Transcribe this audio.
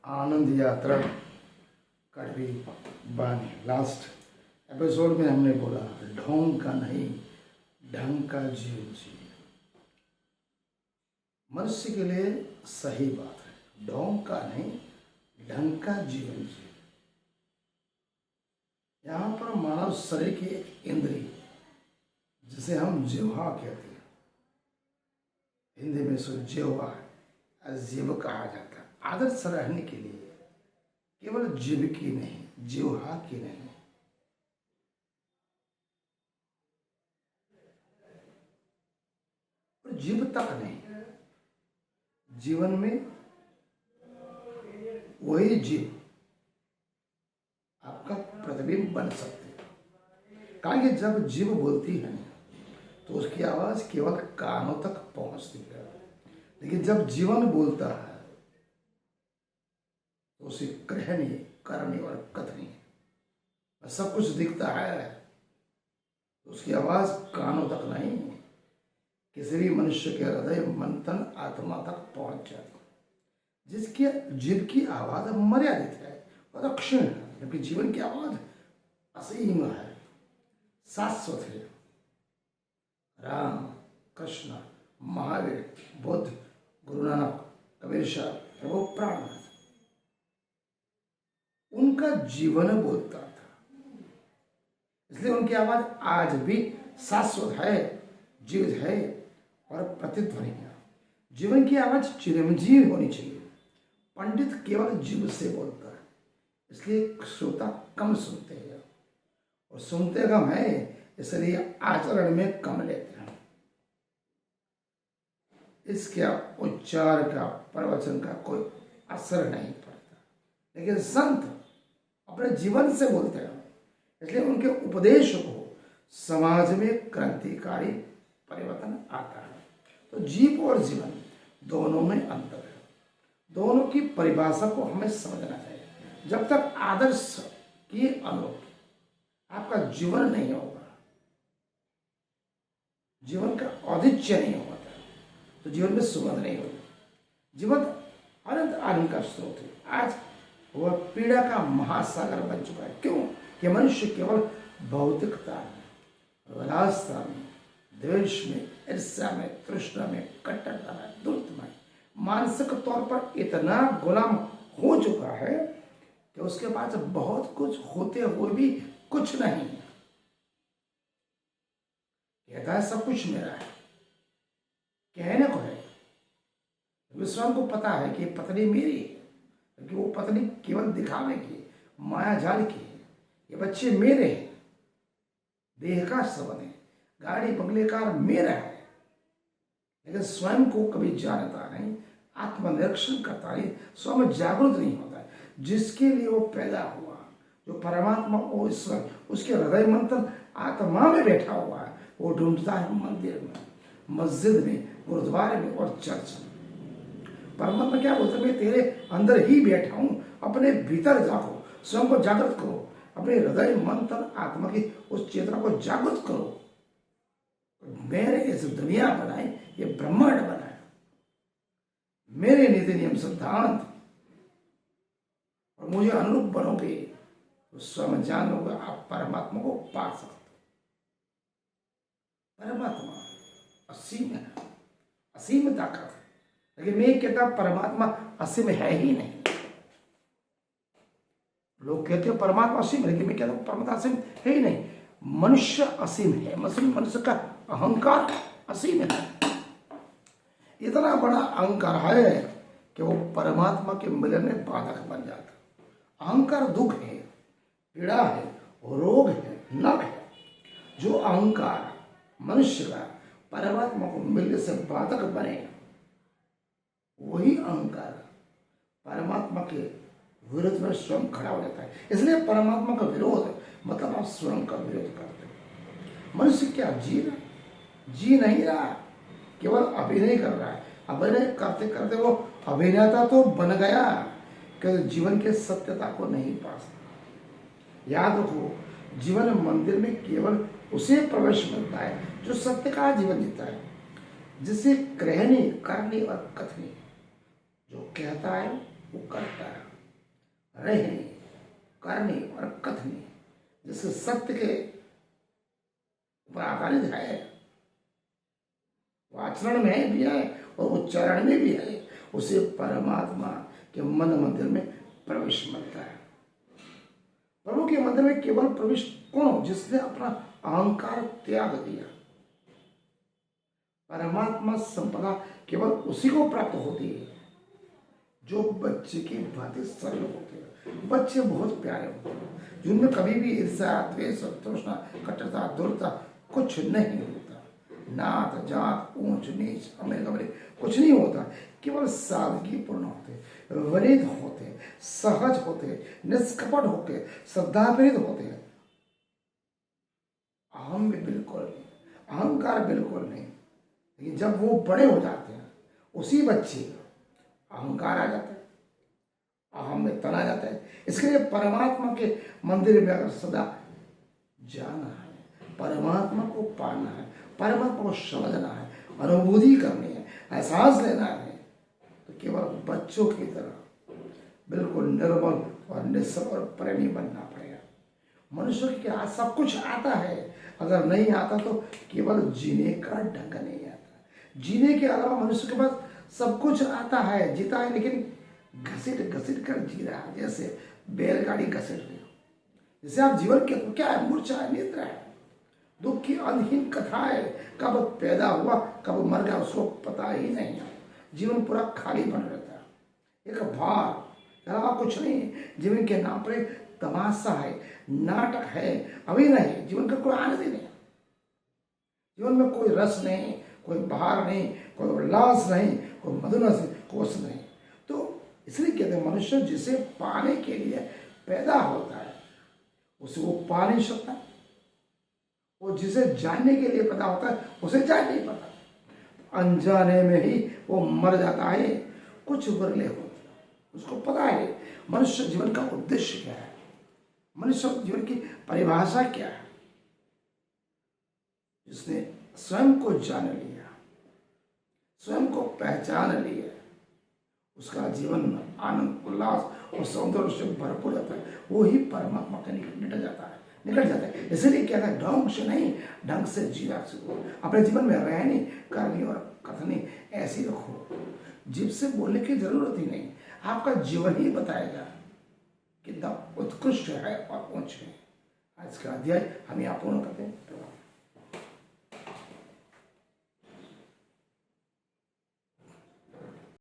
आनंद यात्रा कड़वी बानी। लास्ट एपिसोड में हमने बोला ढोंग का नहीं ढंग का जीवन जिए। मनुष्य के लिए सही बात है, ढोंग का नहीं ढंग का जीवन जिए। यहाँ पर मानव शरीर की एक इंद्रिय जिसे हम जिह्वा कहते हैं, हिंदी में सो जिह्वा है, जीव कहा जाता है। आदर्श रहने के लिए केवल जीव की नहीं, जिह्वा की नहीं, और जीव तक नहीं, जीवन में वही जीव आपका प्रतिबिंब बन सकते हैं। कहा कि जब जीव बोलती है तो उसकी आवाज केवल कानों तक पहुंचती है, लेकिन जब जीवन बोलता है तो उसे कहनी, करनी और कथनी सब कुछ दिखता है, तो उसकी आवाज कानों तक नहीं, किसी भी मनुष्य के हृदय, मंथन, आत्मा तक पहुंच जाती है। जिसके जीव की आवाज मर्यादित है और अक्षीण है, जबकि जीवन की आवाज असीम है, शाश्वत है। राम, कृष्ण, महावीर, बुद्ध, गुरु नानक, कबीर साहब, प्रभु प्राणनाथ, उनका जीवन बोलता था, इसलिए उनकी आवाज आज भी शाश्वत है, जीवित है और प्रतिध्वनि है। जीवन की आवाज चिरंजीव होनी चाहिए। पंडित केवल जीव से बोलता है, इसलिए श्रोता कम सुनते हैं और सुनते कम है, इसलिए आचरण में कम लेते हैं। इसके उच्चार का, प्रवचन का कोई असर नहीं पड़ता, लेकिन संत अपने जीवन से बोलते हैं, इसलिए उनके उपदेश को समाज में क्रांतिकारी परिवर्तन आता है। तो जीव और जीवन दोनों में अंतर है, दोनों की परिभाषा को हमें समझना चाहिए। जब तक आदर्श के अनुरूप आपका जीवन नहीं होगा, जीवन का औचित्य नहीं होगा, तो जीवन में सुगंध नहीं होगी। जीवन अनंत आनंद का स्रोत है। आज वह पीड़ा का महासागर बन चुका है। क्यों? कि मनुष्य केवल भौतिकता में, विलासता में, द्वेष में, ईर्ष्या में, तृष्णा में, कट्टरता में, दुर्त में, मानसिक तौर पर इतना गुलाम हो चुका है कि उसके पास बहुत कुछ होते हुए भी कुछ नहीं है। कहता है सब कुछ मेरा है, कहने को है, विश्वाम को पता है कि पत्नी मेरी है, क्योंकि वो पत्नी केवल दिखावे की, माया जाल की है। ये बच्चे मेरे हैं, देह का संबंध है, गाड़ी बंगले कार मेरा है, लेकिन स्वयं को कभी जानता नहीं, आत्मनिरीक्षण करता नहीं, स्वयं जागरूक नहीं होता है। जिसके लिए वो पैदा हुआ, जो परमात्मा वो ईश्वर, उसके हृदय मंथन आत्मा में बैठा हुआ है, वो ढूंढता है मंदिर में, मस्जिद में, गुरुद्वारे में और चर्च में। परमात्मा क्या बोलते हैं? मैं तेरे अंदर ही बैठा हूं, अपने भीतर जाओ, स्वयं को जागृत करो, अपने हृदय मंथन आत्मा की उस चेतना को जागृत करो। मैंने इस दुनिया बनाई, ये ब्रह्मांड बनाया, मेरे नीति नियम सिद्धांत, और मुझे अनुरूप बनोगे तो स्वयं जान लोगे, आप परमात्मा को पा सकते हो। परमात्मा असीम है, असीम ताकत है, लेकिन मैं कहता परमात्मा असीम है ही नहीं। लोग कहते हो परमात्मा असीम है, लेकिन मैं कहता हूं परमात्मा असीम है ही नहीं। मनुष्य असीम है, मनुष्य का अहंकार असीम है। इतना बड़ा अहंकार है कि वो परमात्मा के मिलन में बाधक बन जाता। अहंकार दुख है, पीड़ा है, रोग है, नख है। जो अहंकार मनुष्य का परमात्मा को मिलने से बाधक बने, वही अहंकार परमात्मा के विरोध में स्वयं खड़ा हो जाता है। इसलिए परमात्मा का विरोध मतलब आप स्वयं का विरोध करते हो। मनुष्य क्या जी नहीं रहा, केवल अभिनय कर रहा है। अभिनय करते करते वो अभिनेता तो बन गया कि जीवन के सत्यता को नहीं पा सकता। याद रखो, जीवन मंदिर में केवल उसे प्रवेश मिलता है जो सत्य का जीवन जीता है, जिसे कहने, करने और कथने, जो कहता है वो करता है। रहने, करने और कथने, जिससे सत्य के ऊपर आधारित है, वो आचरण में भी है और उच्चारण में भी है, उसे परमात्मा के मन मंदिर में प्रवेश मिलता है। प्रभु के मंदिर में केवल प्रवेश कौन? जिसने अपना अहंकार त्याग दिया। परमात्मा संपदा केवल उसी को प्राप्त होती है जो बच्चे की भांति सरल होते हैं। बच्चे बहुत प्यारे होते हैं, जिनमें कभी भी ईर्ष्या, द्वेष, तृष्णा, कटुता, दुर्ता कुछ नहीं होता। नात जात, ऊंच नीच, अमीर गरीब कुछ नहीं होता। केवल सादगी पूर्ण होते, विनीत होते, सहज होते, निष्कपट होते, श्रद्धाप्रेरित होते हैं। अहम में बिल्कुल नहीं, अहंकार बिल्कुल नहीं। लेकिन जब वो बड़े हो जाते हैं, उसी बच्चे का अहंकार आ जाता है, अहम में तना जाता है। इसके लिए परमात्मा के मंदिर में अगर सदा जाना है, परमात्मा को पाना है, परमात्मा को समझना है, अनुभूति करनी है, एहसास लेना है, तो केवल बच्चों की तरह बिल्कुल निर्मल और निस्सम और प्रेमी बनना पड़ेगा। मनुष्य के क्या सब कुछ आता है, अगर नहीं आता तो केवल जीने का ढंग नहीं आता। जीने के अलावा मनुष्य के पास सब कुछ आता है, जीता है, लेकिन घसीट घसीट कर जी रहा है, जैसे बैलगाड़ी घसीट रही हो। जैसे आप जीवन के तो क्या है, मूर्छा है, निद्रा है, दुख की अनहीन कथा है। कब पैदा हुआ कब मर गया उसको पता ही नहीं है। जीवन पूरा खाली बन रहता है, एक भार, अलावा कुछ नहीं। जीवन के नाम पर तमाशा है, नाटक है, अभिनय है, जीवन का कोई आनंद ही नहीं। जीवन में कोई रस नहीं, कोई बहार नहीं, कोई उल्लास नहीं, कोई मधुरस नहीं, कोष नहीं। तो इसलिए कहते हैं मनुष्य जिसे पाने के लिए पैदा होता है उसे वो पा नहीं सकता, वो जिसे जानने के लिए पैदा होता है उसे जान नहीं पाता। अनजाने में ही वो मर जाता है। कुछ विरले होते हैं उसको पता है मनुष्य जीवन का उद्देश्य क्या है, मनुष्य जीवन की परिभाषा क्या है। जिसने स्वयं को जान लिया, स्वयं को पहचान लिया, उसका जीवन आनंद, उल्लास और सौंदर्य से भरपूर जाता है। वो ही परमात्मा के निकट जाता है, निकट जाता है। इसलिए कहता है ढंग से नहीं, ढंग से जीना सीखो। अपने जीवन में रहनी, करनी और कथनी ऐसी रखो, जीभ से बोलने की जरूरत ही नहीं। आपका जीवन ही बताएगा कितना उत्कृष्ट है और ऊंच है। आज का अध्याय हम यहाँ पूर्ण करते हैं।